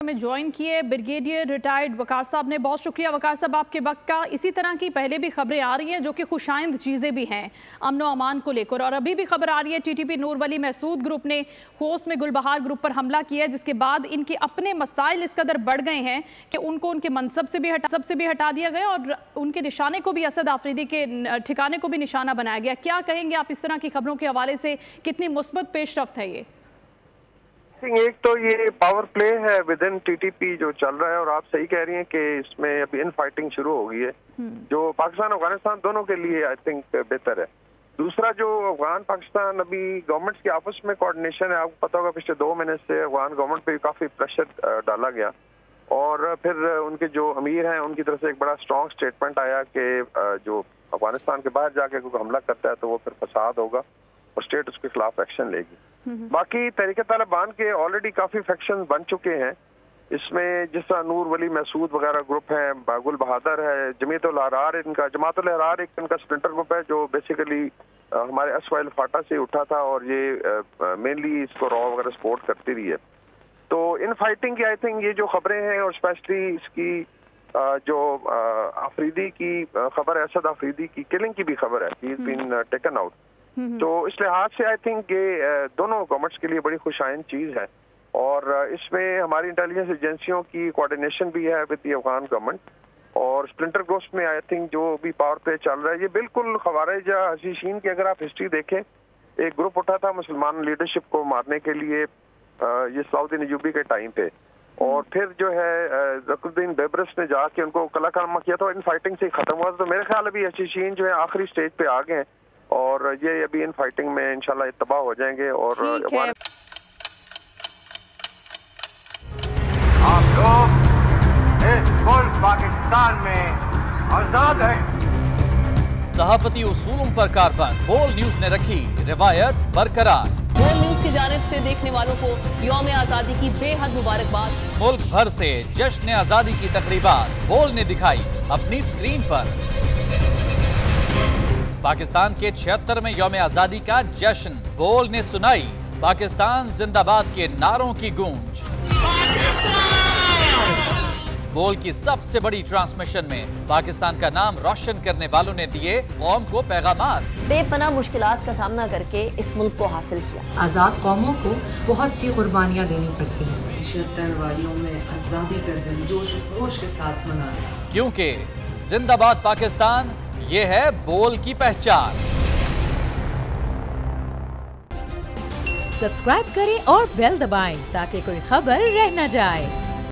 में ज्वाइन किए brigadier retired वकार साहब ने। बहुत शुक्रिया वकार साहब आपके वक्त का। इसी तरह की पहले भी खबरें आ रही हैं जो कि खुशाइंद चीज़ें भी हैं अमन व अमान को लेकर, और अभी भी खबर आ रही है टीटीपी नूर वली महसूद ग्रुप ने खोस में गुलबहार ग्रुप पर हमला किया, जिसके बाद इनके अपने मसाइल इस कदर बढ़ गए हैं कि उनको उनके मनसब से भी हटा दिया गया और उनके निशाने को भी असद आफरीदी के ठिकाने को भी निशाना बनाया गया। क्या कहेंगे आप इस तरह की खबरों के हवाले से, कितनी मुस्बत पेशरफ्त है ये? एक तो ये पावर प्ले है विद इन टीटीपी जो चल रहा है, और आप सही कह रही हैं कि इसमें अभी इन फाइटिंग शुरू हो गई है जो पाकिस्तान अफगानिस्तान दोनों के लिए आई थिंक बेहतर है। दूसरा, जो अफगान पाकिस्तान अभी गवर्नमेंट्स की आपस में कोऑर्डिनेशन है, आपको पता होगा पिछले 2 महीने से अफगान गवर्नमेंट पे काफी प्रेशर डाला गया, और फिर उनके जो अमीर हैं उनकी तरफ से एक बड़ा स्ट्रॉन्ग स्टेटमेंट आया कि जो अफगानिस्तान के बाहर जाके कोई हमला करता है तो वो फिर फसाद होगा और स्टेट उसके खिलाफ एक्शन लेगी। बाकी तहरीक तालिबान के ऑलरेडी काफी फैक्शन बन चुके हैं, इसमें जिस तरह नूर वली महसूद वगैरह ग्रुप हैं, बागुल बहादुर है, जमातुल अहरार एक इनका स्प्लिंटर ग्रुप है जो बेसिकली हमारे असवाइल फाटा से उठा था और ये मेनली इसको रॉ वगैरह सपोर्ट करती रही है। तो इन फाइटिंग की आई थिंक ये जो खबरें हैं, और स्पेशली इसकी जो आफरीदी की खबर है, असद आफरीदी की किलिंग की भी खबर है, he is been taken out, तो इस लिहाज से आई थिंक ये दोनों गवर्नमेंट्स के लिए बड़ी खुशाइन चीज है, और इसमें हमारी इंटेलिजेंस एजेंसियों की कोऑर्डिनेशन भी है विद द अफगान गवर्नमेंट। और स्प्लिंटर ग्रुप्स में आई थिंक जो भी पावर प्ले चल रहा है ये बिल्कुल खवारिज या हशीशीन की अगर आप हिस्ट्री देखें, एक ग्रुप उठा था मुसलमान लीडरशिप को मारने के लिए ये सलाउद्दीन अय्यूबी के टाइम पे, और फिर जो है ज़करुद्दीन बेबरस ने जाके उनको कलाकामा किया था, इन फाइटिंग से खत्म हुआ। तो मेरे ख्याल अभी हशीशीन जो है आखिरी स्टेज पे आ गए हैं, और ये अभी इन फाइटिंग में इंशाल्लाह तबाह हो जाएंगे। और आप लोग इस मुल्क पाकिस्तान में आजाद हैं। सहाफती उसूलों पर कारबंद बोल न्यूज ने रखी रिवायत बरकरार। बोल न्यूज की जानिब से देखने वालों को यौम आजादी की बेहद मुबारकबाद। मुल्क भर से जश्न आजादी की तकरीबात बोल ने दिखाई अपनी स्क्रीन पर। पाकिस्तान के 76वें यौम आजादी का जश्न बोल ने सुनाई पाकिस्तान जिंदाबाद के नारों की गूंज। बोल की सबसे बड़ी ट्रांसमिशन में पाकिस्तान का नाम रोशन करने वालों ने दिए कौम को पैगामात। बेपनाह मुश्किलात का सामना करके इस मुल्क को हासिल किया। आजाद कौमों को बहुत सी कुर्बानियां देनी पड़ती हैं। 76 वालियों में आजादी का दिन जोश खरोश के साथ मनाया, क्योंकि जिंदाबाद पाकिस्तान ये है बोल की पहचान। सब्सक्राइब करें और बेल दबाएं ताकि कोई खबर रह न जाए।